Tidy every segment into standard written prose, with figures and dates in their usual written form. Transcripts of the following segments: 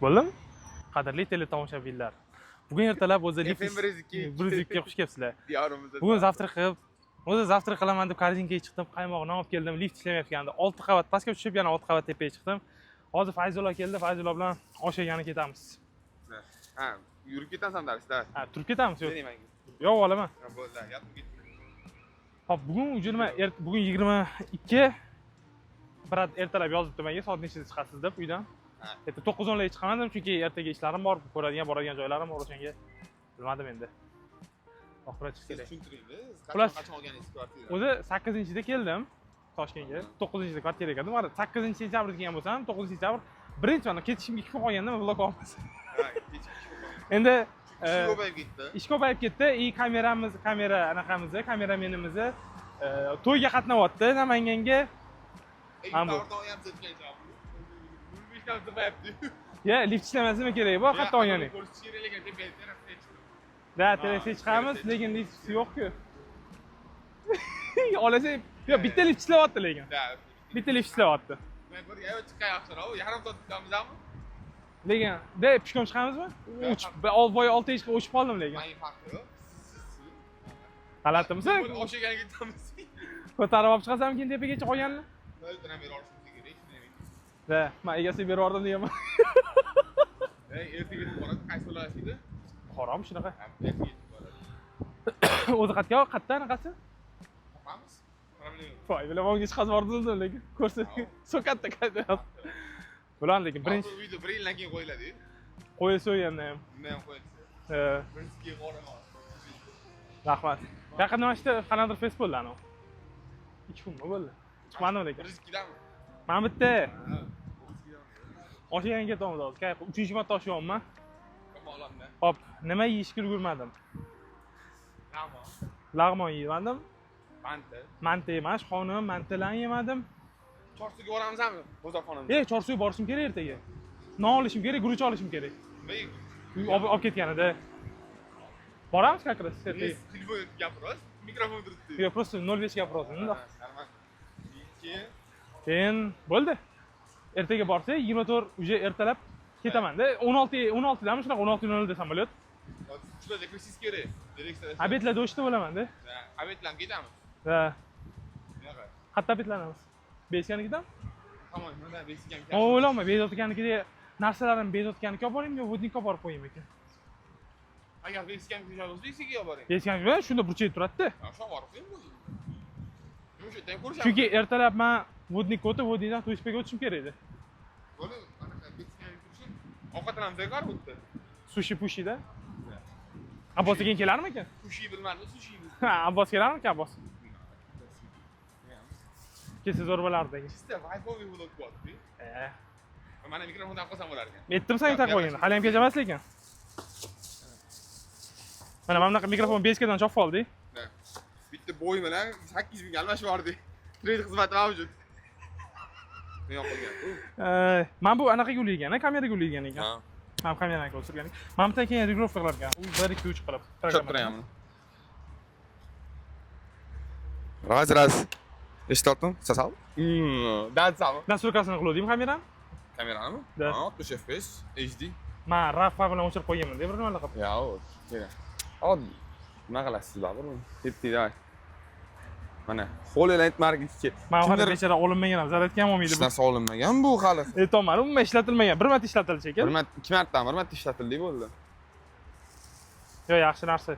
Bo'ldimi? Qadrli teletomoshabinlar. Bugun ertalab o'zi lift FM 102 ga xush kelibsizlar. Diyorimizda. Bugun zavtrak qilib, o'zi zavtrak qilaman deb korzinkaga chiqdim, qaymoqni olib keldim, lift ishlamayotgandi. 6 qavat pastga tushib, yana 6 qavat tepaga chiqdim. Hozir Fayzullo keldi, Fayzullo bilan osh yegani ketamiz. Ha, yurib ketasan darsda. Ha, turib ketamiz yo'q. Menga. Yo'q, olaman. Ha, bo'ldi, yotib ket. Hop, bugun 22 birat ertalab yozibdi menga, soat nechida chiqasiz deb uydan. Erta 9:10 ga chiqaman dedim, chunki ertaga ishlarim bor, ko'radigan, boradigan joylarim bor, o'shanga bilmadim endi. Oxirga chiqish kerak. Tushuntiringda, Xullas, qachon olganingiz kvartira? o'zi 8-da keldim Toshkentga. 9-da kvartiraga kirdim. 8-sentabrda kelgan bo'lsam, 9-sentabr birinchi mana ketishimga 2 kun qolganda men vlog olmasam. Ha, kechik. Endi Ish ko'payib ketdi. ish ko'payib ketdi. Kameramenimiz to'yga qatnayapti Namanganga. Ammo ham zetgan. Ya, lift ishlamasimi kerak bu qatda olgani. Da, terasga chiqamiz, lekin lift yo'q-ku. Olasa, yo bitta lift ishlayapti lekin. Bitta lift ishlayapti. Men bir yo'l chiqayapman, yarim soat kutamizmi? Lekin, de pishkom chiqamizmi? 6 ishga o'chib qoldim lekin. Men farqi yo'q. G'alatimisiz? O'shaga ketamiz. Ko'tarib olib chiqasam keyin tepagacha qolganini? O'ldirib bera olishimiz kerak, shunday. Da, men egasiga berib yubordim deganman. Ertaga yetib boradi, qaysi viloyatida? Harom shunaqa. Ertaga yetib boradi. O'zi qayerda anaqasi? Topamiz? Problem yo'q. Voy, bilan onga chiqazib yubordim lekin ko'rsa so'katda qaytayapti. Bular lekin birinchi video 1 yildan keyin qo'yiladi. qo'yilsa o'yanda ham. Bundan ham qo'yilsa. Birinchi qo'raman. Rahmat. Yaqinda mana shu qanaqadir fest bo'ldi ana. 2 kunmi bo'ldi? Chiqmadim lekin. Birinchidami? Men bitta osh yeganga ketamiz hozir. 3-chi marta osh yeyapman. Qo'moqlamda. Hop, nima yeyishga ulgurmadim. Lag'mon yedim. Manta emas, xonim, mantalarni yemadim. Chorsuga boramizmi? Bozorxonamizga. Chorsuga borishim kerak ertaga. Non olishim kerak, guruch olishim kerak. Olib ketganida. Boramiz как раз ertaga. Telefon gapirasiz, mikrofon turibdi. Yo'q, просто 05 gapiryapman. Keyin bo'ldi. Ertaga borsa 24 uje ertalab ketaman-da. 16dami shunaqa 16:00 da samolyot. Shunda dekresiz kerak. Direksiyada. Obedlarda o'shda bo'laman-da. Obedlarga ketamiz. Ha. Yo'q. Qayerda obedlanamiz? Bezganikida? Tamam, mana bezgan. O'ylama, bezotganikida narsalarimni bezotganiga olib boringmi yo vodnikka olib borib qo'yaymi ekan? Agar bezgan joy bo'lsa, isiga olib boring. Bezganikida shunda burchak turadi-da. Shu borib qo'ying bo'ldi. Yumshatdan ko'rishamiz. Chunki ertalab men vodnikka o'tib, vodnikdan To'yishpaga o'tishim kerak edi. Bo'ldi, qanaqa bezgan turishim. Ovqatlanamiz bekor bo'ldi. Sushi-pushida. Abbos keyin kelarmikan? Sushi bilmadim, sushi. Ha, Abbos kelarmikan, Abbos? Kelsa zo'r bo'lardiki. Chista Wi-Fi bo'lib qoldi. Mana mikrofondan qolsam bo'lar ekan. Aytdim senga taqib qo'ygan. Hali ham kechamas lekin. Mana bunaqa mikrofon bezkadan chopib oldi. Bitta bo'y bilan 8 ming almashib yubordi. Trade xizmati mavjud. Men yo'qolgan. Men bu anaqaga ulaygan, kameraga ulaygan ekan. Ha. Men kameraga o'tirgan ekan. Men bitta keyin regrovka qilar ekan. 1 2 3 qilib. Chop turaman. Raz. Eshityaptimi? Sasal? Datsami? Nasturkasini qildim kamerani. Kamerani? Da. 60 fps HD. Men RAW bilan o'chirib qo'yganman, deb bir nima qilib. Yo'q, kerak. Oddiy. Nima qilasiz baribir? Ketdi-da. Mana, Holland markasiga. Men hali bechara olinmagan ham, zaryadka ham olmaydi bu. Narsa olinmagan bu hali. Aytolman, umuman ishlatilmagan. Bir marta ishlatilsa ekan. Bir marta ishlatildi bo'ldi. Yo'q, yaxshi narsa.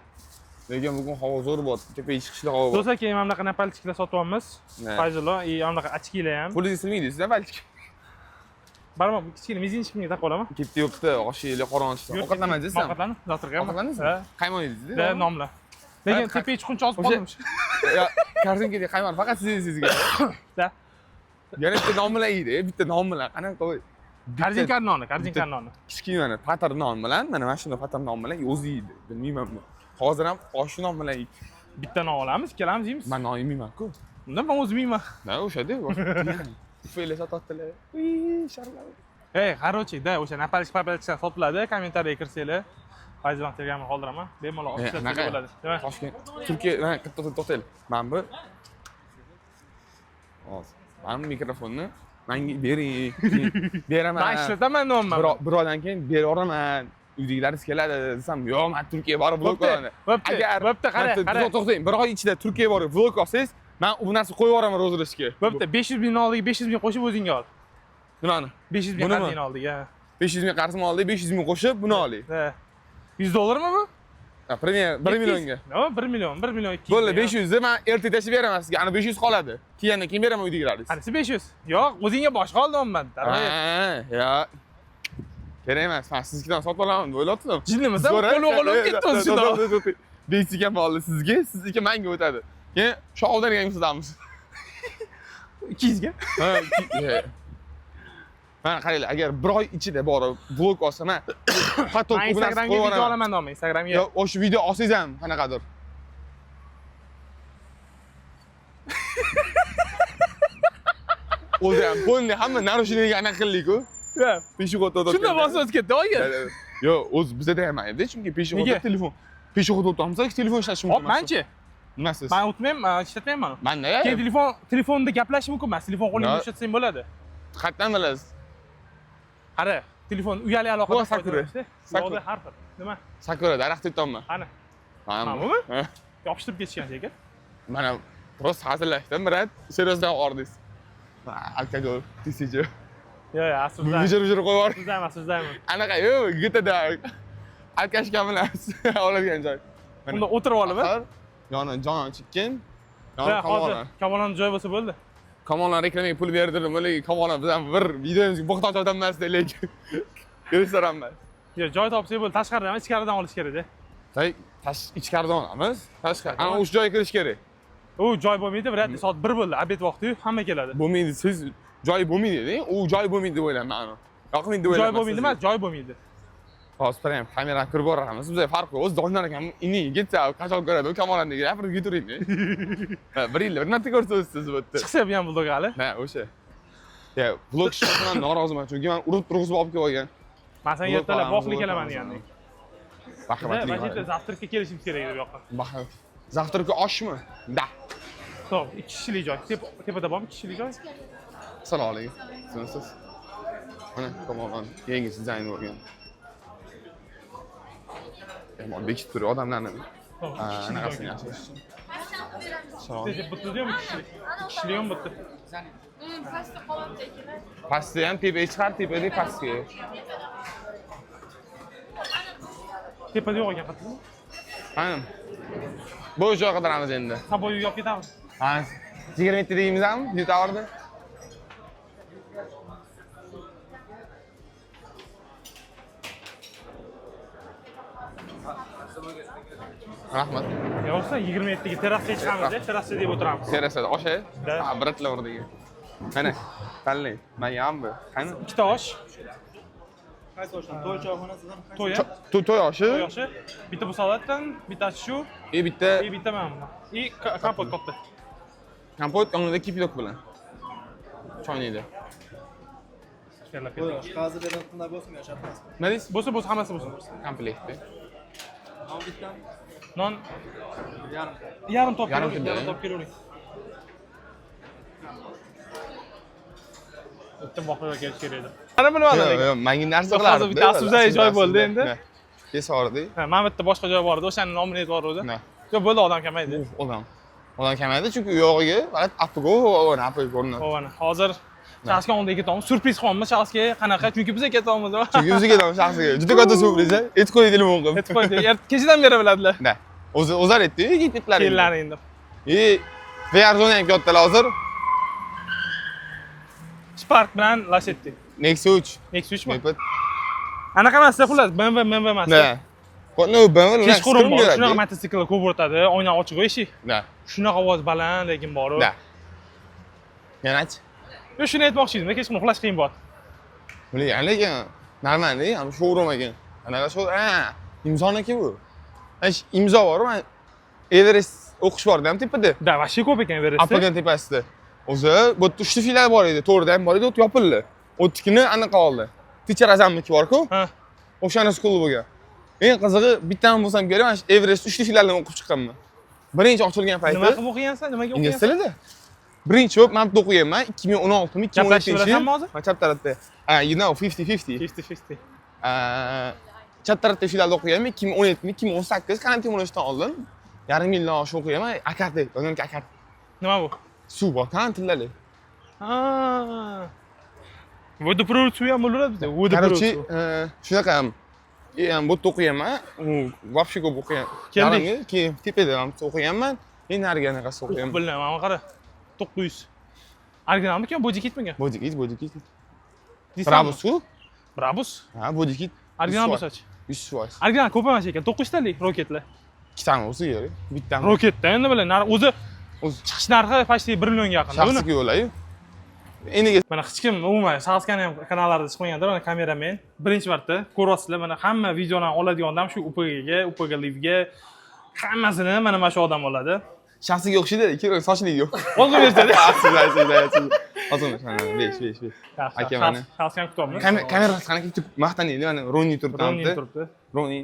Lekin bugun havo zo'r bo'ldi. Tepaga chiqishli havo bor. Do'stlar, keyin mana bunaqa napalchiklar sotib olamiz. Fayzullo, mana bunaqa ochkilar ham. Qo'lingiz silmaydi-sizda balki. Barma, bu kichkina mezinchikimga taqib olaman. Ketdi yo'qda, oshinglar qorong'ida. Ovqatlanmadingizmi? Ovqatlanib, zavtragami? Ovqatlandingizmi? Qaymoq yedingiz-da? Da, nomla. Lekin tepaga chiquncha ozib qoldim. Yo, korzinkada qaymoq faqat sizga. Da. Yana bitta non bilan yeydi, bitta non bilan. Qanaqa qo'y. Korzinka noni. Kichkina patar non bilan, mana shunday patar non bilan o'zi yeydi. Bilmayman buni. Hozir ham osh non bilan yeydi. Bitta non olamiz, ikkalamiz yeymiz. Men non yeyman-ku. Undan men o'zim yeyman. Da, o'shada. Ufaylar sotadilar. Sharlar. Qarochi, da, o'sha napalchik sotiladi, kommentariyaga kirsanglar. Fayzullo Telegramni qoldiraman. Bemalol ishlatsa bo'ladi. Toshkent, Turkiya, to'xtaylik. Men bu hozir men mikrofonni Menga bering. Beraman. Men ishlataman deyapman. Bir oydan keyin beraman. Uydagilaringiz keladi desam, yo'q, men Turkiyaga borib vlog olaman. Bo'pti, qara. To'xtang, bir oy ichida Turkiyaga borib vlog olsangiz, men bu narsani qo'yib yuboraman rozgreshga. Bo'pti, 500 ming oldiga 500 ming qo'shib o'zingga ol. Nimani? 500 ming qarzing oldiga. 500 ming qarzim oldik, 500 ming qo'shib buni oling. Ha. 100 dollarmi bu? Ha, premier 1 millionga. No, 1 million 200. Bo'ldi, 500 ni men ertaga tashib beraman sizga. Ana 500 qoladi. Keyin beraman uydagilaringiz. Qanisi 500? Yo'q, o'zingga boshqa oldim. Ha, ya. Kerak emas. Men siznikidan sotib olaman deb o'ylayaptim. Jinnimisan, qo'l-qo'lim ketdi shundoq. Besiga bo'ldi sizga, sizniki menga o'tadi. Keyin shovdan yangsidamiz. 200 ga? Ha, mana qaranglar, agar bir oy ichida borib vlog olsam, men hatto Men Instagramga video olaman deyman, Instagramga. Yo'q, o'sha video olsangiz ham qanaqadir. O'zi ham polni hamma narushininga anaqa qildik-ku. Ha. Peshixo'da o'tib. Shunda bosib o'tib ketdi, oyi. Yo'q, o'zi bizda ham edi, chunki peshixo'da telefon. Peshixo'da o'tamiz, telefon ishlatish mumkin. Hop, menchi. Nimasiz? Men o'tmayman, ishlatmayman. Manda. Keyin telefonda gaplashish mumkin emas. Telefon qo'lingda ushlatsang bo'ladi. Qayerdan bilasiz? Qara, telefon uyali aloqada foydalanishda. Yo'qda har bir. Nima? Sakura daraxt aytayapman. Qani? Mana bu? Yopishtirib ketishgan aka. Mana просто hazillashdim, брат. Серьезно ordingiz. Alkogol, tisichi. Yo'q, aslida. Vijir qo'yib. Sizdan. Anaqa yo'q, GTAda alkashga bilan oladigan joy. Unda o'tirib olib, yoni jon chiqqan. Yoni kamonlar. Kamonlarning joyi bo'lsa bo'ldi. Kamonlar reklamaga pul berdirdim, lekin kamonlar bizdan bir videomizga muhtoj odam emas, lekin restoran emas. Yo'q, joy topsak bo'ldi. Tashqaridan, ichkaridan olish kerak-da. Ichkaridan olamiz. Tashqari. Ana o'sha joyga kirish kerak. U joy bo'lmaydi, birat soat 1 bo'ldi, obed vaqti-yu, hamma keladi. Bo'lmaydi, siz joy bo'lmaydi, u joy bo'lmaydi deb o'ylayman men. Yoqmaydi deb o'ylayman. Joy bo'lmaydi emas, joy bo'lmaydi. Hozir ham kamerani kirib boramiz. Bizga farq yo'q. O'zi Doniyor akam ini ketsa, qachon ko'radi, u kamonlarga gapirib ketaveradi. Ha, bir yil, bir marta ko'rsatasiz bu yerda. Chiqsa ham buldoq hali. Ha, o'sha. Ya, vlog ishlatgan noroziman, chunki men urib turg'izib olib kelgan. Men senga ertalab boqli kelaman degandek. Marhamatlik. Vaziyatda zavtrga kelishimiz kerak edi bu yoqqa. Zavtrga oshmi? Da. To'g'ri, 2 kishilik joy. Tepada bormi 2 kishilik joy? Assalomu alaykum. Siz? Mana kamondan yangi dizayn bo'lgan. Yomon bekitib turib odamlarni. Ha, anaqasini yaxshi. Salom. Bitta ham 2 kishilik. 2 kishilik ham bitta. Pastda qolyapti ekan. Pastda ham tepaga chiqar, tepada pastga. Tepada yo'q ekan qattiq. Mana. Bu joyga qidiramiz endi. Saboy uyga olib ketamiz. Ha, 27 deymizmi? Yutaverdi. Rahmat. Yo'qsa 27 ga terrasaga chiqamiz, terrasada deb o'tiramiz. Terrasada osha? Ha, biratlar o'rniga. Mana, tanlang. Men ham bu. Qani? 2 ta osh. Qaysi oshdan? To'y choyxonasidan To'y. To'y oshi. To'y oshi. Bitta bu salatdan, bitta shu, bitta bitta mana bu. Kompot katta. kompot yonida kipidok bilan. Choynida. to'y osh. Hozir berilgan bo'lsin, yashatmasmi? Nima deysiz? Bo'lsa hammasi bo'lsin. Komplektda. Auditdan Non yarim. yarim top Yarim kelavering, kilo, yarim top kelavering. Bitta voqea kelish kerak edi. Qara bilmadim. Yo'q, menga narsa Hozir qilardi. bitta asuzay joy bo'ldi endi. Kesaverdi. Ha, mana bitta boshqa joy bor edi, o'shaning nomini aytib yubordi. Ne? Yo'q, bo'ldi, odam kamaydi. Odam kamaydi, chunki u yog'iga faqat apgo va napoy ko'rinadi. Mana hozir shaxsga oldiga ketamiz. Surpriz qilamiz shaxsga. Qanaqa? Chunki biz ketamiz. Chunki bizga ketamiz shaxsiga. Juda katta surpriz. Aytib qo'y telefon qilib. Aytib qo'ydi. Kechadan beri biladilar. Da. O'zlar aytdi, ketiblar. Kelinlaring deb. Verzoni ham kattalar hozir. Spark bilan Lacetti. Nexus 3. Nexus mi? Nepot. Anaqa emas, xullas, BMW emas. Da. No, BMW bilan Kechqurun bor, shunaqa mototsikllar ko'p o'tadi, oyna ochiq eshik. Da. Shunaqa ovoz baland, lekin bor. Da. Yana-chi? Yo, shuni aytmoqchi edim, kechqurun uxlash qiyin bo'ladi. Lekin normalniy, ham showroom ekan. Anaqa imzoniki bu. İmzo bor, men Everest o'qish bordim tepada. Da, vashi ko'p ekan Everest. Apagan tepasida. O'zi bu yerda 3 ta filial bor edi, to'g'rida ham bor edi, yopildi. O'ttikini anaqa oldi. Teacher Azamniki bor-ku. Ha. O'shani skol bo'lgan. Eng qizig'i bittani bo'lsam kerak, men Everest 3 ta filialdan o'qib chiqqanman. Birinchi ochilgan payti. Nima qilib o'qigansan? Nimaga Ingliz o'qigansan? tilida. Birinchi bo'lib men bitta o'qiyapman. 2016mi, 2017 Gaplashib bilasanmi hozir? Ha, chap tarafda. You know, 50-50. 50-50. Chap tarafda filialda o'qiyapman. 2017mi, 2018 karantin bo'lishdan oldin yarim yildan oshiq o'qiyapman. Akarte, o'zimki akarte. Nima bu? Suv bor, karantinlali. Ha. Vodoprovod suvi ham bo'laveradi bizda. Короче, Vodoprovod. shunaqa ham. Bu yerda o'qiyapman. Вообще ko'p o'qiyapman. Keldik. Keyin tepada ham o'qiyapman. Endi nariga anaqasi o'qiyapman. Bilmayman, mana qara. 900. Originalmikan, bodikitmikan? Bodikit. Brabus-ku? Brabus. Ha, bodikit. Original bo'lsa-chi? 100%. Original ko'p emas ekan, 900 talik roketlar. Ikkitami bo'lsa kerak. Bittami. Roketda endi bilan o'zi chiqish narxi почти 1 millionga yaqin. Shaxsiga yo'layu. Endi Mana hech kim umuman Shaxskani ham kanallarida chiqmagandir, mana kameramen. Birinchi marta ko'ryapsizlar, mana hamma videoni oladigan odam shu UPGga, UPG Live'ga hammasini mana shu odam oladi. shaxsiga o'xshaydi, kerak sochlik yo'q. Olg'a bersada. Siz. Hozir mana 5. Aka mana. Shaxskan kutyapmiz. Kamerasi qanaqa deb maqtanaylik, mana Roni turibdi. Roni turibdi. Roni.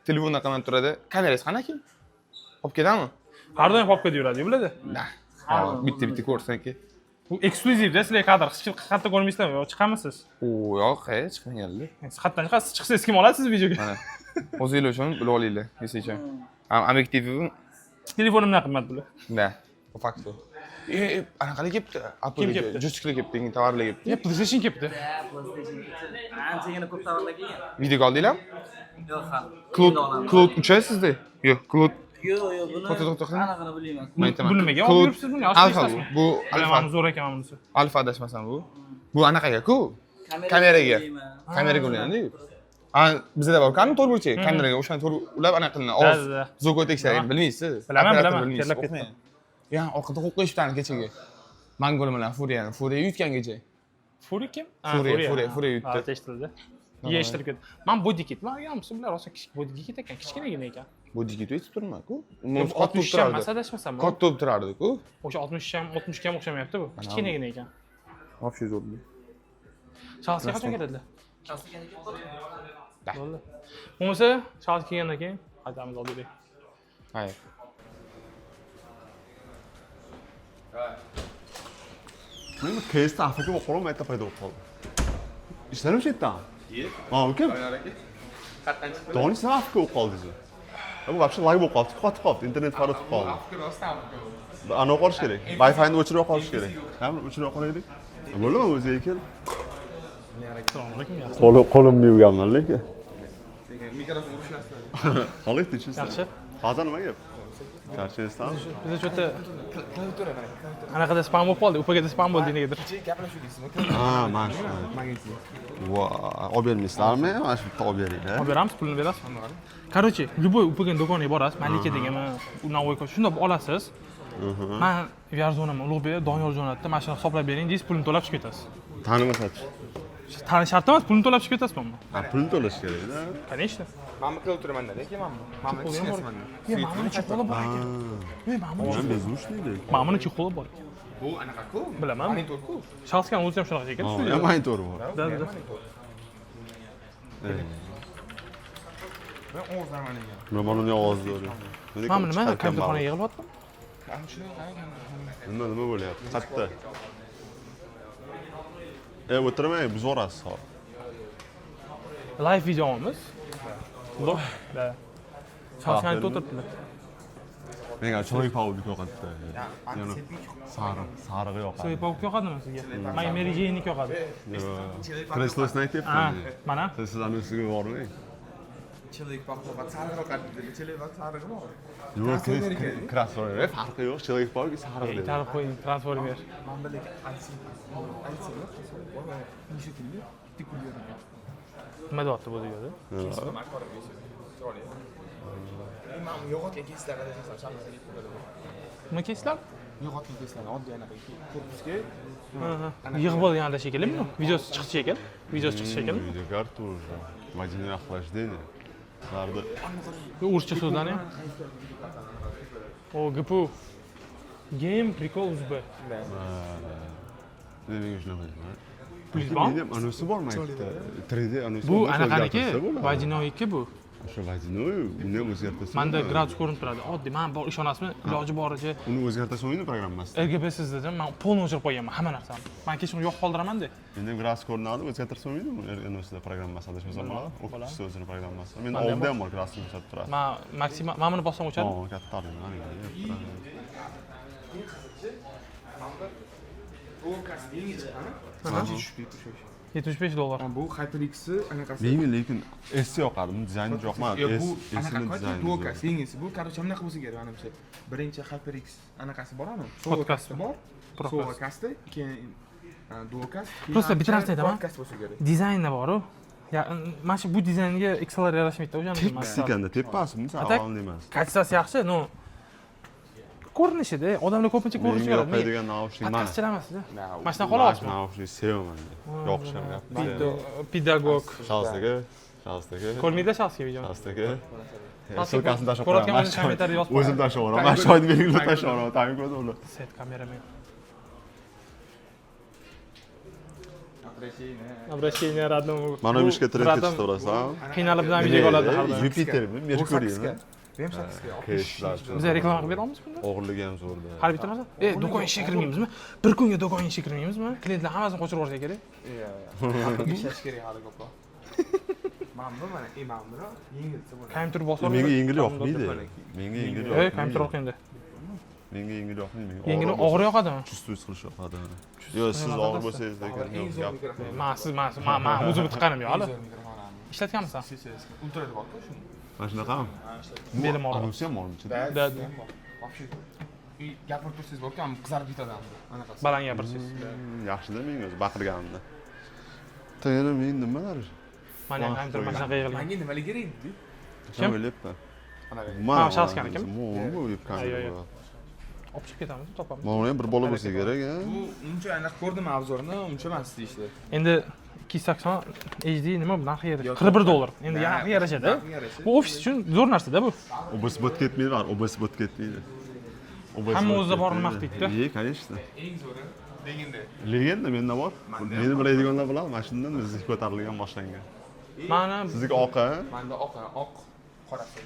Telefonda qanday turadi? Kamerasi qanaqa? Olib ketami? Har doim popkada yuradi, biladi. Da. Bitta ko'rsanki. Bu eksklyuzivda sizlar kadr hech kim qayerda ko'rmaysizlarmi? Yo, chiqamisiz? Yo'q, chiqmaganlar. Siz qayerdan chiqasiz? Chiqsangiz kim oladi siz videoga? Mana. O'zinglar uchun bilib olinglar, desaychi. Obyektivi Telefonimdan qimmat bular. da, по факту. Anaqalar kelibdi. Kim kelibdi? Jo'shqlar kelibdi, tovarlar kelibdi. PlayStation kelibdi. Anchagina ko'p tovarlar kelgan. Video oldinglarmi? Yo'q, ha. Cloud uchasizda? Yo'q, Cloud. Yo'q, buni To'xta. anaqani bilmayman. Men aytaman. Bu nimaga olib yuribsiz buni? Alfa bu. Bu Alfa alfa. zo'r ekan bunisi. Alfa adashmasam bu. Bu anaqaga-ku. Kameraga. Kameraga ulanadi-ku. Bizda bor, qani to'rtburchak, kameraga o'shani to'g'ri ulab anaqa qilinadi. Ovoz zo'rga tekshiring, bilmaysiz. Bilaman. Bilmaysiz. Terlab ketdim. Ya, orqada qo'yishibdi kechaga. Mangol bilan Furiyani yutgangacha. Furi kim? Furiya yutdi. Ha, eshitdi. Niye eshittirib ketdi? Men bodikit. Men olganmisiz bular rosa kichik bodikit ekan, kichkinagina ekan. Bodikit yetib turma-ku. 60 ham masada adashmasam. Katta bo'lib turardi-ku. O'sha 60 ham 60 ga ham o'xshamayapti bu. Kichkinagina ekan. Вообще zo'r. Shaxsga qachon keladilar? Shaxsiga Bo'ldi. Bo'lmasa, shaxs kelgandan keyin qaytamiz oldinglar. Hayır. Men test Afrika bo'lib qolib, mayta paydo bo'lib qoldi. Ishlarim shu yerdan. Ha, ukam. Qatdan chiqdi. Doni sen Afrika bo'lib qoldingiz. Bu вообще lag bo'lib qoldi, qotib qoldi, internet farq qilib qoldi. Ana qolish kerak. Wi-Fi'ni o'chirib qolish kerak. Ham o'chirib qolaylik. Bo'ladimi o'ziga kel? Assalomu alaykum. Qo'limni yuvganman lekin. Mikrofon urishyapti. Xolik tinchsiz. Yaxshi. Hozir nima gap? Charchaysizmi? Bizda cho'ta anaqada spam bo'lib qoldi, UPGda spam bo'ldi negadir. Gaplashuvdiysizmi? Ha, mana shu. Va, olib bermaysizlarmi? Mana shu bitta olib beringlar. Olib beramiz, pulini berasiz. Короче, любой UPG do'koniga borasiz, Malika degan Navoiy shunda olasiz. Men Verzonaman, Ulug'bek, Doniyor jo'natdi, mana shuni hisoblab bering, deysiz, pulni to'lab chiqib ketasiz. Tanimasachi. Tani shart emas, pulni to'lab chiqib ketasizmi? Ha, pulni to'lash kerak-da. Конечно. Mana qilib o'tiraman-da, lekin mana tushunasizmi? Mana chexoli bor ekan. Men bezmushlaydi. Mana chexoli bor ekan. Bu anaqa-ku. Bilaman. Monitor-ku. Shaxsgan o'zi ham shunaqa ekan. Ha, monitor bor. Da. Men o'zlaman ekan. Men buni ovozli o'rayman. Mana nima kompyuterxonaga yig'ilyapti? Mana shuni Nima bo'lyapti? Qayerda? O'tirmang, biz borasiz hozir. Live videomiz. Loh. Da. Shaxsgan o'tiribdilar. Menga choy powder yoqadi. Yana sariq yoqadi. So'y pok yoqadimi sizga? Men Mary Jane yoqadi. Kreslosini Ha, aytyapman. mana. Siz ana ustiga bormang. chilik paxta sariq yoqadi dedi. Chilik va sarig'i bor. Yo'q, krasnoyar farqi yo'q. Chilik borki sariq dedi. Tarif qo'ying, transformer. Mana bu Nima deyapti bu deganda? Mana yo'qotgan keslar qadar shamlar Nima keslar? yo'qotgan keslar oddiy anaqa korpusga Yig'ib olganda shekilli buni. Videosi chiqdi shekil. Videosi chiqdi shekil. Videokarta уже. Мобильное охлаждение. Sarda. Bu o'rcha so'zlarni ham. O, GPU. Game prikol uzb. Nega shunaqa? Plyus bormi? Anisi bormi? 3D anisi. Bu anaqaniki, Vajinoyiki bu. O'sha vazinoyu, uni ham o'zgartirsa. Manda gradus ko'rinib turadi. Oddiy, men bor ishonasizmi? Iloji boricha Uni o'zgartirsa o'yini programmasida. RGB sizda men polni o'chirib qo'yganman hamma narsani. Men kechqurun yo'q qoldiraman-da. Endi gradus ko'rinadi, o'zgartirsa o'yini uni programmasi adashmasam bo'ladi. Bo'ladi. O'qituvchi o'zini programmasi. Men Manda oldida ham bor gradusni ko'rsatib turadi. Men maksimal men buni bossam o'chadi. Ha, katta mana. Bu kastingiz chiqqani? Qancha tushib $75. Bu HyperX'i anaqasi. Menga lekin S yoqadi, uni dizayni yoqmadi. Yo'q, bu S'ni anaqa dizayni. duokas, yengisi. Bu короче bunaqa bo'lsa kerak menimcha. Birinchi HyperX anaqasi bormi? Podkast bor. Podkast. Sovakasti, keyin duokas. Просто bitta narsa aytaman. Podkast bo'lsa kerak. Dizayni bor-ku. Ya, mana shu bu dizaynga XLR yarashmaydi o'shani. Tepkis ekanda, tepasi misol Atak? avalni emas. Kачествоsi yaxshi, no. Ko'rinishida, odamlar ko'pincha ko'rinishi Menga ko'radi. yoqadigan naushnik mana. Podkastchilar emasda. Mana shunaqa xolavasmi? Naushnik sevaman. Yoqishim gap. Pedagog. Shalstaga. Ko'rmaydi shaxsiy video. Shalstaga. Hozir Silkasini tashlab ko'rayotgan qo'yaman. bo'lsa kommentariyga yozib O'zim tashlab yuboraman. Mana shohid belgilab tashlab yuboraman. Tayin ko'rdi ular. Set kameraman. Обращение родному. Mana bu ishga tirib ketishdi bilasan. Qiynalib bilan video oladi har doim. Yupitermi? Merkuriymi? Benim shaxsga. Biz reklama qilib beramiz bunda? O'g'irligi ham zo'rda. Har bitta narsa. Do'kon ishiga kirmaymizmi? Bir kunga do'kon ishiga kirmaymizmi? Klientlar hammasini qo'shirib yuborsa kerak. Ishlash kerak hali ko'proq. Mana imamni yengilsa bo'ladi. Kompyuter bosib. Menga yengil yoqmaydi. Menga yengil yoqmaydi. Kompyuter o'qiydi. Menga yengil yoqmaydi. Yengil og'ir yoqadimi? Chustus qilish yoqadi. Yo, siz og'ir bo'lsangiz lekin yo'q gap. Men o'zimni tiqqanim yo'q hali. Ishlatganmisan? Ultra borku shuni. Mana shunaqami? Belim og'riydi. Anonsi ham bormi ichida? Da. Вообще gapirib tursangiz borku, qizarib ketadi anaqasi. Baland gapirsangiz. Yaxshida menga o'zi baqirganimda. Tayyor men nimalar? Mana kompyuter mana shunaqa yig'ilgan. Menga nimalar kerak edi? Kim o'ylayapman? Ha, shaxskaniki mi? Bu o'ylayapman. Olib chiqib ketamiz, topamiz. Mana ham bir bola bo'lsa kerak, a? Bu uncha aniq ko'rdim obzorni, uncha emas deyishdi. Endi 280 HD nima bu narxi yarashadi? $41. Endi yaxshi yarashadi. Bu ofis uchun zo'r narsa-da bu. OBS bot ketmaydi, OBS bot ketmaydi. Hamma o'zida borini maqtaydi-da. конечно. Eng zo'ri legenda. Legenda menda bor. Meni biladiganlar biladi, mana shundan bizga ko'tarilgan boshlangan. Mana Sizniki oq, a? Menda oq, qorasi.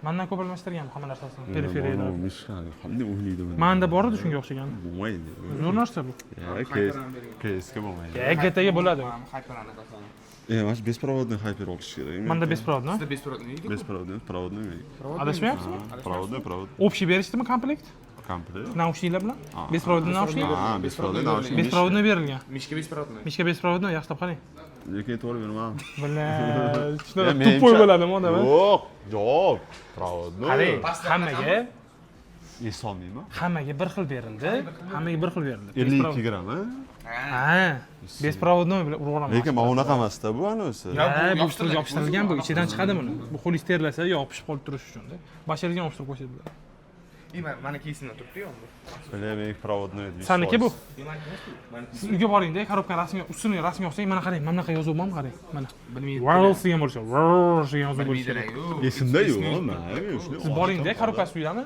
mendan ko'p almashtirgan hamma narsasini, periferiyalar. Mishkan, qanday o'ynaydi bu? Manda bor edi shunga o'xshagan. Bo'lmaydi. Zo'r narsa bu. KSga bo'lmaydi. GTga bo'ladi. Hyper anaqasi. Mana shu беспроводный hyper olish kerak. Manda беспроводный. Sizda беспроводный. Беспроводный, проводный. Adashmayapsizmi? Проводный. Общий berishdimi komplekt? Komplekt. Naushniklar bilan? Беспроводный naushnik? Ha, беспроводный naushnik. Беспроводный berilgan. Mishka беспроводный. Mishka беспроводный, yaxshi deb qarang. Lekin to'g'ri bermayman. Billa, shunaqa tupoy bo'ladimi odam? Yo'q. Provodniy. Qarang, hammaga Esolmayman. hammaga bir xil berildi. Hammaga bir xil berildi. 52 gramm, ha? Ha, беспроводной bilan uraveramiz. Lekin mana unaqa emas-da bu anosi. Bu yopishtirilgan bu, ichidan chiqadi buni. Bu qo'lingiz terlasa yopishib qolib turish uchun-da. Bashirga yopishtirib qo'yishadi. Mana kesimda turibdi-yu endi. Bilamek provodniy. Saniki bu. Siz uyga boringda, korobka rasmi, ustini rasmi yozsang, mana qarang, mana bunaqa yozuv bormi, qarang. Mana. Bilmaydi. Wells degan bo'lishi. Wells degan yozuv bo'lishi. Bilmaydi-ku. Esimda yo'q, mana. Siz boringda, korobkasi uydami?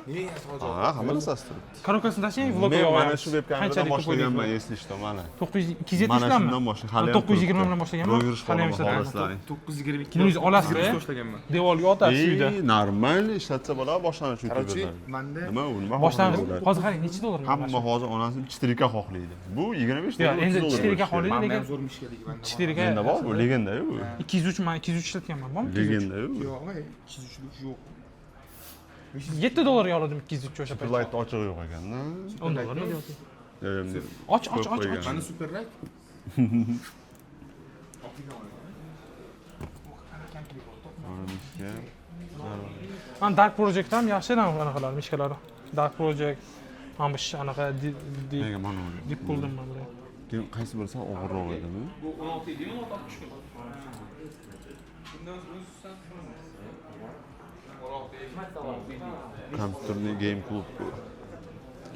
Ha, hamma narsasi turibdi. Korobkasini tashlang, vlog Men qo'yamiz. mana shu webkameradan boshlaganman, eslashda mana. 270 Mana bilanmi? shundan boshlang. Hali 920 bilan boshlaganman. Ro'yirish Hali ham qolaman ishlatyapman. xohlaslaring. 922. Kimniz olasizda? Boshlaganman. Devorga otasiz uyda. Normal ishlatsa bo'ladi, boshlanish uchun. Короче, manda Nima u? Nima Boshlang'ich. xohlaydi? Hozir qarang, necha dollar? Hamma hozir onasi 4K xohlaydi. Bu 25 Yo'q, dollar. endi 30 4K dollar xohlaydi, men lekin ham zo'r mishkaligi manda. 4K Legenda bor, bu legenda-yu. 203 men 203 ishlatganman, bormi? Legenda-yu. Yo'q, 203 yo'q. 7 dollarga oldim 203 o'sha paytda. Light ochiq yo'q ekanda. 10 dollar nima deyapsiz? Yo'q. Och. Mana super rak. Men Dark Project ham yaxshi anaqalar, mishkalari. Dark Project mana bu anaqa Nega mana uni? deb qildim men buni. Keyin qaysi birisi og'irroq edimi? Bu 16 edimi, 60 kun. Kompyuterli game klub bu.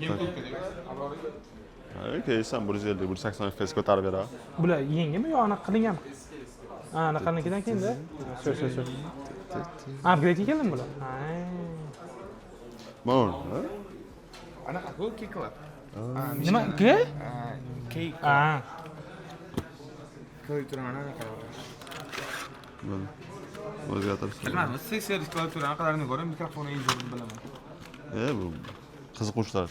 Game klubga deymiz. Kelsam 150, 180 FPS ko'tarib beradi. Bular yengimi yo anaqa qilinganmi? Ha, anaqanikidan keyin-da. Shu. Upgrade keldimi bular? Ha. Mana. Anaqa keklar. Nima? Ke? Cake. Ha. Ko'y turaman anaqa. O'zgartirsin. Bilmadim, seksiya klaviaturani ko'rib, mikrofonni yozib bilaman. Bu qiziquvchilar.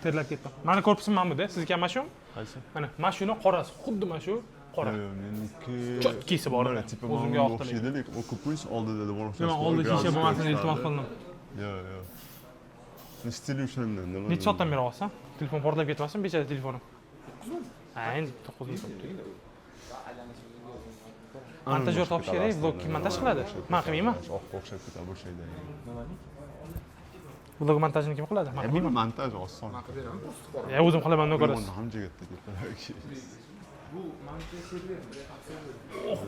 Terlab ketdim. Mani korpusim mana bu-da, sizniki ham mana shu? Qaysi? Mana shuni qorasi, xuddi mana shu qora. Meniki Chokkisi bor. tipa O'zimga manga yoqdi. o'xshaydi, lekin o'qib oldida bor o'xshaydi. Men oldin shisha bo'lmasini iltimos qildim. Yo'q. Stili o'shandan. Necha soatdan beri olsan? Telefon portlab ketmasin, bechara telefonim. Ha, endi 9 ming so'm. Montajyor topish kerak, vlog kim montaj qiladi? Men qilmayman. Oqqa o'xshab ketadi o'shaydi. Vlog montajini kim qiladi? Men Bu qilmayman. montaj oson. Ya o'zim qilaman, nima ko'rasiz? Ham jigatda ketadi.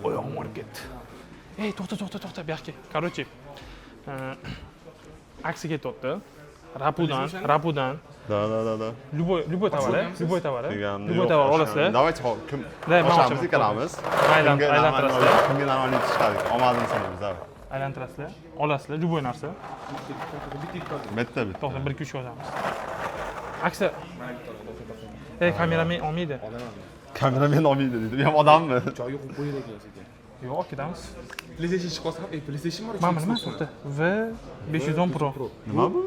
Oyog'im olib ketdi. Ey, to'xta, bu yoqqa. Короче, aksi ketyapti. Rapudan. Da. Любой tovar olasizlar. Давайте kim? Da, men ochamiz, ochaman. ikkalamiz. Aylantirasizlar. Kimga namoyish chiqadi? Omadini sanaymiz, da. Aylantirasizlar. Olasizlar, любой narsa. Bitta. To'xta, 1 2 3 yozamiz. Aksi. Ey, kameramen olmaydi. Kameramen olmaydi dedi. Men odammi? Joyga qo'yib qo'yar ekan sekin. Yo'q, ketamiz. PlayStation chiqib qolsa ham, PlayStation bor. Mana nima to'xta. V 510 Pro. Nima bu?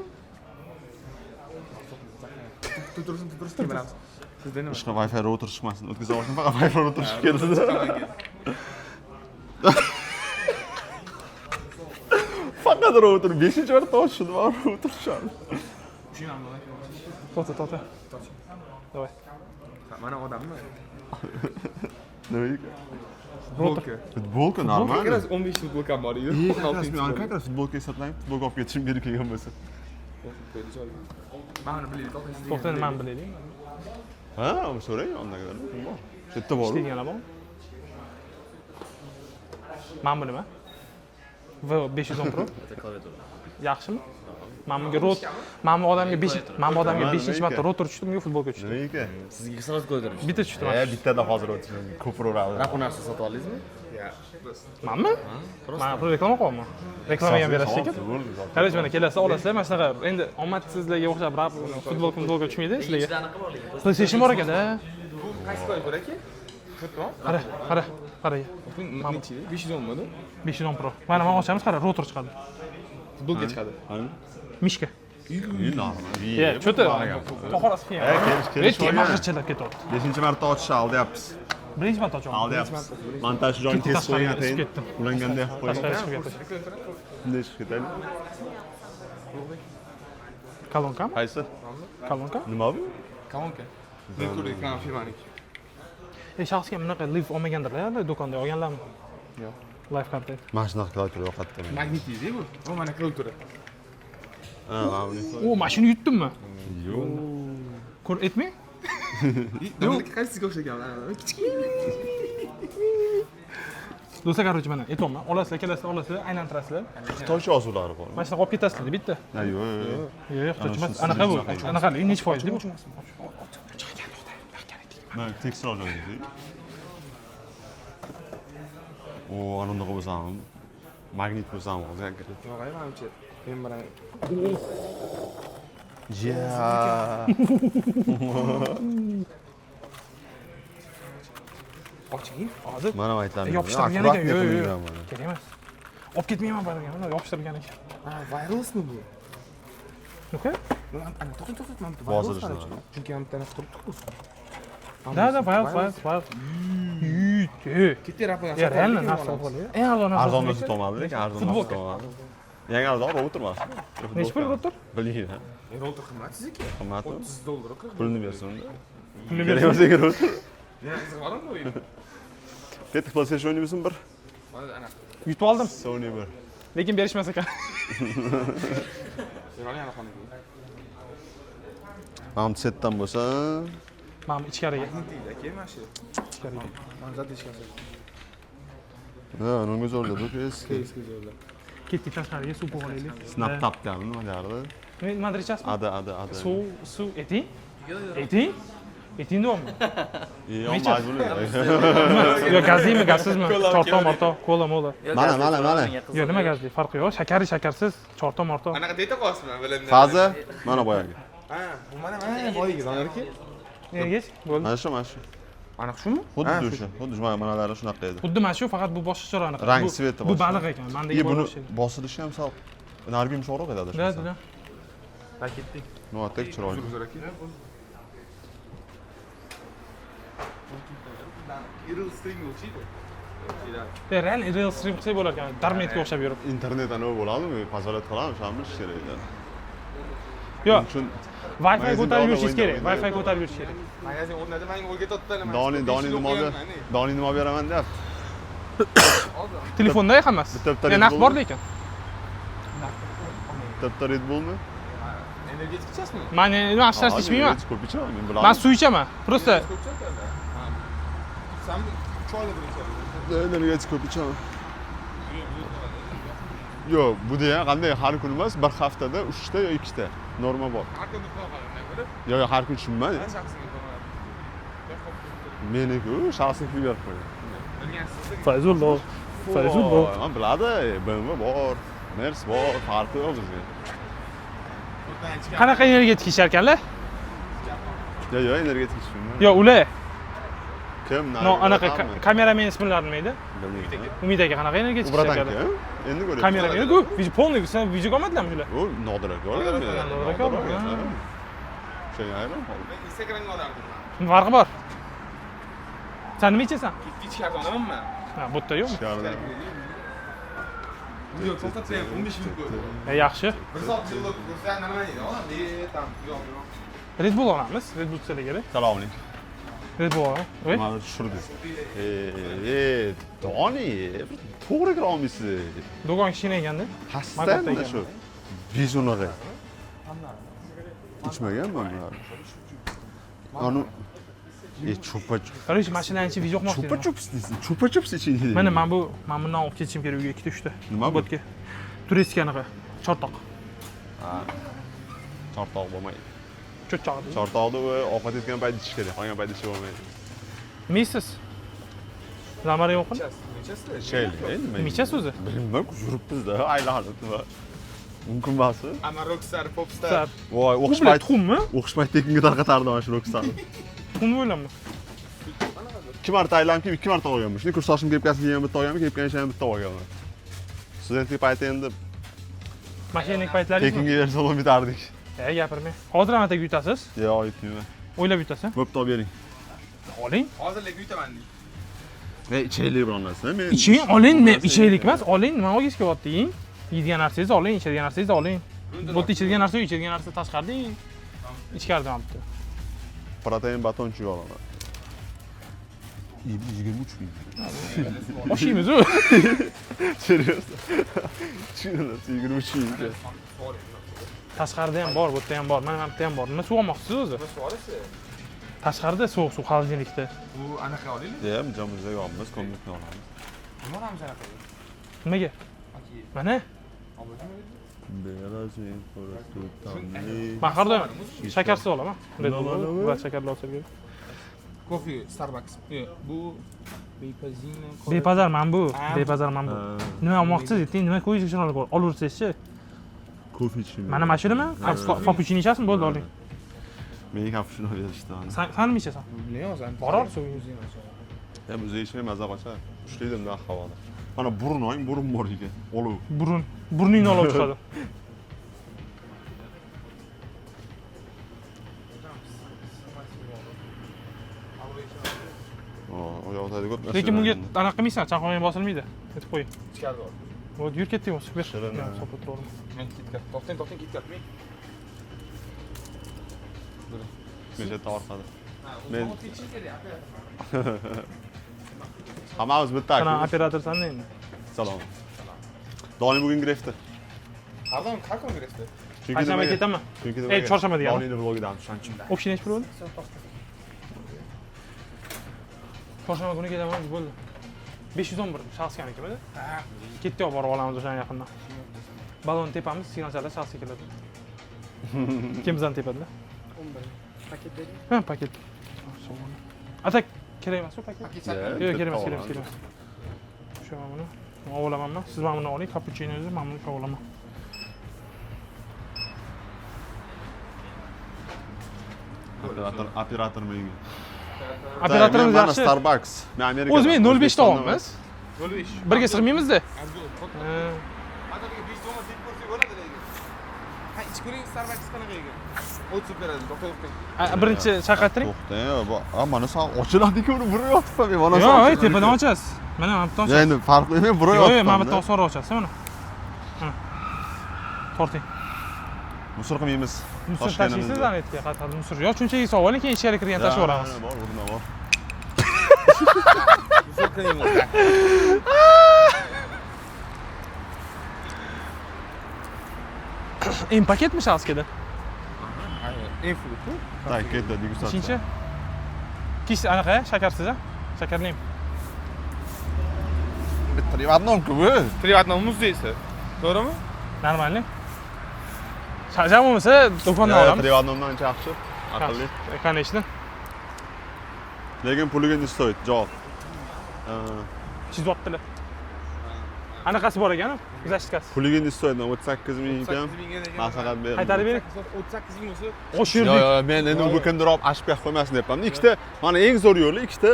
Tursin, kemiramiz. Sizda nima? Ishqa Wi-Fi router chiqmasin. O'tkazib olishim faqat Wi-Fi router chiqib keldi. Faqat router 5-marta ochishdi, router chiqadi. To'xta. Давай. Mana odammi? Nima? Router. Futbolka normal. Как раз 15 futbolkam bor edi. Как раз futbolka sotmayman. Futbolka olib ketishim kerak kelgan bo'lsa. Mana biladi, To'xta, men bilaylik. Ha, so'rang, undan kadar kim bor? Shu yerda bor. Ishlaydiganlar bormi? Mana bu nima? V 510 Pro. Yaxshimi? Mana bu odamga 5-marta router tushdi, menga futbolka tushdi. Nima ekan? Sizga sразу ko'ydirish. Bitta tushdi. Bittada hozir o'tishim ko'proq uradi. Bu narsa sotib oldingizmi? Manmi? Mana bu reklama qilyapman. Reklamaga ham berasiz ekan. Qarang, mana kelasizlar, olasizlar. Mana shunaqa endi omadsizlarga o'xshab rap futbolka tushmaydi sizlarga. PlayStation bor ekan-da. Qaysi klaviatur aka? Qara. Nechi? 510 mi? 510 Pro. Mana ochamiz, qara, router chiqadi. Futbolga chiqadi. Mishka. Normal. Ya, cho'ta. To'xorasi qiyin. Kelish Temag'irchalab ketyapti. 5-marta ochishni oldayapmiz. Birinchi marta ochaman. Oldayapmiz. Montaj joyini test qo'ygan chiqib keyin ketdim. ulanganda qilib qo'ying. Tashqariga chiqib ketdi. Bunday chiqib ketadi. Kolonkami? Qaysi? Kolonka? Nima bu? Kolonka. Men ko'rayotgan firmaniki. Shaxsga bunaqa liv olmagandirlar, do'konda olganlarmi? Yo'q. Live karta. Mana shunaqa klaviatura yo'qotdim. Magnit edi bu. Bu mana klaviatura. Ha, mana bu. O, mana shuni yutdimmi? Yo'q. Ko'r etmang. Yo'q, qaysiga o'xshagan? Kichkina. Do'stlar, короче, mana aytyapman. Olasizlar, kelasizlar, aylantirasizlar. Xitoycha yozuvlari bor. Mana shunaqa olib ketasizlar, bitta. Ha, yo'q. Yo'q, Xitoycha emas. Anaqa bu. Anaqa necha foiz bu? Mana tekstil olgandik. O, anaqa bo'lsa ham magnit bo'lsa ham hozir kerak. Yo'q, menimcha. Men bilan Ja. oching. Hozir Mana aytlarim. yopishtirilgan ekan. Yo'q. Kerak emas. Olib ketmayman baribir, mana yopishtirilgan ekan. Ha, virusmi bu? Yo'q-ku? Ana to'xtat, mana Bozorda. Chunki ham taraf turibdi-ku. Da, bayaz. Ketti rapor. Ya, reально narsa olib. Eng a'lo narsa. Arzon narsa to'madi, lekin arzon narsa Futbolka. to'madi. Yangi arzon router emas. Necha pul router? Bilmayman. Router qimmat sizniki. Qimmatmi? $30. Pulni bersin. Pulni Kerak bersin. bo'lsa router. Yana qiziq bormi bu? Ketdik PlayStation o'ynaymisan bir? Ana. Yutib oldim, Sony bir. lekin berishmas ekan. Yana xonaki. Ham setdan bo'lsa, Mana bu ichkariga. Deydi aka, mana shu. Ichkariga. Mana zat ishkasi. ha, nima zo'rladi, eski. Eski joylar. Ketdik tashqariga, suv bo'g'aylik. Snap tapgan, nima derdi? Nimadir ichasizmi? Ada. Suv eting? Eting? Eting deyapman. Yo'q, majbur. Yo, gazlimi, gazsizmi? Chorto, morto, kola, mola. Mana. Yo, nima gazli? Farqi yo'q. Shakari, shakarsiz, chorto, morto. Anaqa deyta qolasizmi bilimda? Faza, mana boyagi. Ha, bu mana boyagi zonarki. Nerga? Bo'ldi. Mana shu. Aniq shumi? Xuddi o'sha. Xuddi manalari shunaqa edi. Xuddi mana shu, faqat bu boshqacharoq anaqa. Rang sveti Bu baliq ekan. Mendagi buni bo'lishi. bosilishi ham sal narigi yumshoqroq edi Da, adashmasam. da. Paketdek. Noatak chiroyli. Real real stream qilsak bo'lar ekan. Darmetga o'xshab yurib. Internet anavi bo'ladimi? Pazolat qilamiz, shamish kerak edi. Yo'q, Uchun Wi-Fi ko'tarib yurishingiz kerak. Wi-Fi ko'tarib yurish kerak. Magazin o'rnatib menga o'rgatyapti nima. Doni nima beraman deyapti. Telefonda hammasi. Bitta Ya naqd bor lekin. Bitta Red Bullmi? Energetik ichasizmi? Men nima ishlashni ichmayman. Ko'p ichaman, men Men bilaman. suv ichaman. Просто Sen choyni birinchi. Energetik ko'p ichaman. Yo'q, bu degan qanday har kun emas, bir haftada 3 ta yo 2 ta norma bor. Har kun mutlaqo ko'rib. Yo'q, har kun tushunmadi. Shaxsiy ko'raman. Meniki shaxsiy pul berib qo'ydi. Bilgansizlik. Fayzullo. Fayzullo. Men biladi, BMW bor, Mercedes bor, farqi yo'q bizga. Qanaqa energetik ishlar ekanlar? Yo'q, energetik tushunmadi. Yo, ular. Kim? No, anaqa kameramen ismlari nima edi? Bilmayman. Umid aka qanaqa energetik ishlar Bratanka, ekanlar? endi ko'ryapsiz. Kameramen ku, polniy, sen video ko'rmadinglarmi shular? O, Nodir aka olgan meni. Nodir aka olgan. Şey ayron. Men Instagramga olardim. Farqi bor. Sen nima ichasan? Ichki kartonamanmi? Ha, bu yerda yo'qmi? Yo'q, to'xtatsa ham 15 minut ko'rdi. Yaxshi. Bir soat yo'lda ko'rsa nima deydi? Olam, tam, yo'q. Red Bull olamiz. Red Bull sizlarga kerak. Salom alaykum. Red Bull olamiz. Voy. Mana tushirdiz. Doni, to'g'ri kira olmaysiz. Do'kon kichkina ekanda. Hasdan shu. Bezunaga. İçmaganman bularni. Anu chupa Qarish mashinani ichib video qilmoqchi edim. chups deysiz. Chupa chups iching. Mana men bundan olib ketishim kerak uyga 2 3 ta. Nima bu? Bo'tga. Turistik anaqa. Chortoq. Chortoq bo'lmaydi. Cho'chchog'i. Chortoqda ovqat yetgan payt ichish kerak, qolgan payt ichib bo'lmaydi. Misiz. Zamari yo'qmi? Nechasi? Shayli, nima? Nechasi o'zi? Bilmayman, yuribmiz-da, aylanib. Mumkin emasmi? Ama Rockstar, Popstar. Sar. Voy, o'qish Qubla payti, tuxummi? o'qish payti tekinga tarqatardim ana shu Rockstarni. Tuxum o'ylanma. 2 marta aylanib, 2 marta olganman. Shuni kursoshim kepkasini ham bitta olganman, kepkani ham bitta olganman. Studentlik payti endi Mashinik paytlaringiz. tekinga bersa ham bitardik. Gapirmang. Hozir ham ataga yutasiz? Yo'q, aytmayman. O'ylab yutasiz? Bo'pti, olib bering. Oling. Hozirlik uytaman deydi. Ichaylik bir narsa. Men Iching, oling, men ichaylik emas, oling. Nima olgis kelyapti? Yeng. Yeydigan narsangizni oling, ichadigan narsangizni oling. Bu yerda ichadigan narsa, ichadigan narsa tashqarida, ichkarida ham bitta. protein batonchik olaman. 23 ming. Oshiymiz u. Serios. Tushunasiz, 23 ming. Tashqarida ham bor, bu yerda ham bor, mana bu yerda ham bor. Nima suv olmoqchisiz o'zi? Tashqarida sovuq suv xolodilnikda. Bu anaqa olaylik. Deyam, jamizda yo'qmiz, ko'mlikni olamiz. Nima olamiz anaqa? Nimaga? Mana. Berazin ko'rasiztamli. Men har doim shakarsiz olaman. Va shakarli olsa kerak. Kofe, Starbucks. Yo'q, bu bepazina. Bepazar men bu. Bepazar men bu. Nima olmoqchisiz? Ayting, nima qo'yish uchun olaversangiz-chi. Kofe iching. Mana mashinami? Cappuccino ichasizmi? Bo'ldi, oling. Menga cappuccino berishdi. Sen nima ichasan? Bilmayman. Boror suvingiz. Ham o'zi ichmay maza qochar. Ushlaydim da havoda. Mana burun oling, burun bor ekan. Olov. Burningni olib chiqadi. O yoqdagi ko'p narsa. Lekin bunga anaqa qilmaysan, chanqoq bosilmaydi. Aytib qo'ying. Ichkarida bor. Voy, yur ketding, super. Shirin. Sopib turaverdim. Men ketgan. To'xtang, ketgan. Menga orqada. Men Hammamiz bitta. Qana operatorsan endi. Salom. Doni bugun grefda. Qardon, qar kun grefda? Payshanba ketaman. Ey, chorshanba deganim. Donini vlogidan tushunchim. Общий nechi pul bo'ldi? Chorshanba kuni ketaman, bo'ldi. 511 shaxsganikimi? Ha. Ketdi olib borib olamiz o'sha yaqindan. Balon tepamiz, signalchalar shaxsga keladi. Kim bizdan tepada? 11. Paket bering. Ha, paket. Atak kerak emas-ku paket? Yo'q, kerak emas. Shu mana buni olamanmi? Siz mana buni oling, cappuccino'ni men buni olaman. Operator menga. Operatorimiz Mana yaxshi. Starbucks. Men Amerikada. O'zi men 05 ta olamiz. 05. Birga sig'maymizda. Ha, ichki ko'ring Starbucks qanaqa ekan? O'tib beradi, to'xtang. Birinchi chaqirtiring. To'xtang, mana sen ochiladi-ku, uni burib yotibman men. Mana Yo'q, tepadan ochasiz. Mana bu yerdan ochasiz. Endi farqli men burib Yo'q, yotibman. mana bu yerdan osonroq ochasiz, mana. Torting. Musor qilmaymiz. Musor tashiysiz zanetga, qattiq musor. Yo, shunchaki sovib oling, keyin ichkari kirgan tashib yuboramiz. Bor, o'rnida bor. Musor qilmaymiz. Eng paketmi shaxskada? Eng fruit. Tak, ketdi, degustatsiya. Ikkinchi. Kis anaqa, shakarsiz, a? Shakarlimi? Bitta privatnomku bu. Privatnom muz deysiz. To'g'rimi? Normalni. Shajam bo'lmasa, do'kondan olamiz. Privatnomdan ancha yaxshi. Aqlli. Конечно. Lekin puliga ne stoyt? Javob. Chizyaptilar. Anaqasi bor ekan, zachitkasi. Puliga ne stoyt? 38 ming ekan. Maslahat berdim. Qaytarib bering. 38 ming bo'lsa, Oshirdik. Yo'q, men endi bu kundirib ashib qo'yib qo'ymasin deyapman. Ikkita, mana eng zo'r yo'li ikkita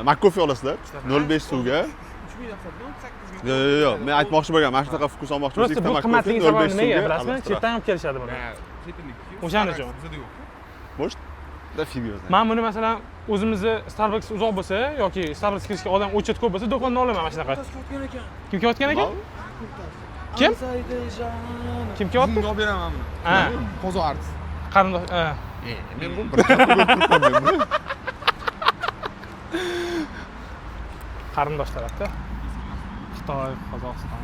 McCoffee olasizlar. 05 suvga. 3 ming hisobda 38 ming. Yo'q, men aytmoqchi bo'lgan, mana shunaqa fokus olmoqchi Просто ikkita bu McCoffee qimmatligi 05 sababi nimaga suvga bilasizmi? aralashtiradi. Chetdan olib kelishadi buni. Chetinlik. O'shaning uchun. Bizda yo'q. Bo'sh. Da figura. Men buni masalan o'zimizni Starbucks uzoq bo'lsa yoki Starbucks kirishga odam o'chit ko'p bo'lsa do'kondan olaman mana shunaqa. Kim kelayotgan ekan? Kim? Kim kelyapti? Olib beraman buni. Ha, Qo'zo artist. qarindosh. Ha. Men bu bir katta ko'rib turibman. Qarindosh tarafda. Xitoy, Qozog'iston.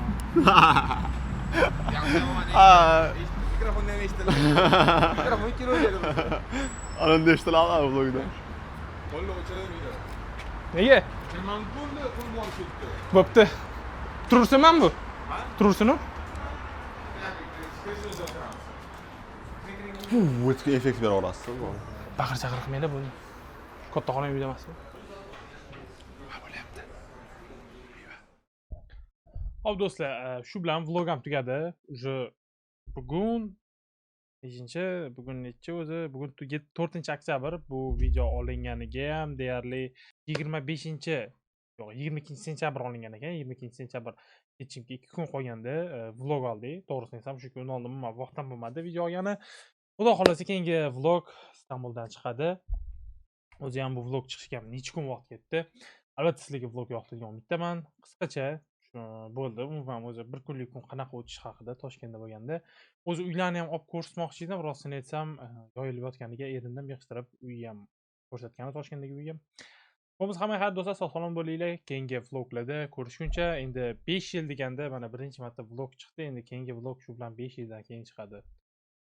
Ha, Mikrofondan ham eshitilar. Mikrofon kelayotgan. ana eshitiladimi vlogda? Qo'lni o'chiramaydi. Nega? Men bo'ldi, qo'l borib ketdi. Bo'pti. Tursinmi bu? Tursin u? O'tga effekt bera olasiz. Baqir chaqir qilmaydi bu. Katta xona uyda emasmi? Hop do'stlar, shu bilan vlog ham tugadi. Уже bugun bugun necha o'zi? Bugun 4-oktyabr. Bu video olinganiga ham deyarli 25 yo'q 22-sentyabr olingan ekan. 22-sentyabr kechimga 2 kun qolganda vlog oldik. To'g'risini aytsam, shu kun oldin vaqtim bo'lmadi video olgani. Xudo xolasa keyingi vlog Istanbuldan chiqadi. O'zi ham bu vlog chiqishga necha kun vaqt ketdi. Albatta sizlarga vlog yoqtirgan umiddaman. Qisqacha bo'ldi. Umuman o'zi bir kunlik kun qanaqa o'tishi haqida Toshkentda bo'lganda. O'zi uylarni ham olib ko'rsatmoqchi edim. Rostini aytsam, yoyilib yotganiga erindim, yig'ishtirib uyi ham ko'rsatgani Toshkentdagi uyi ham. Bo'lmasa hamma xayr do'stlar, sog' salomat bo'linglar. Keyingi vloglarda ko'rishguncha, endi 5 yil deganda mana birinchi marta vlog chiqdi. Endi keyingi vlog shu bilan 5 yildan keyin chiqadi.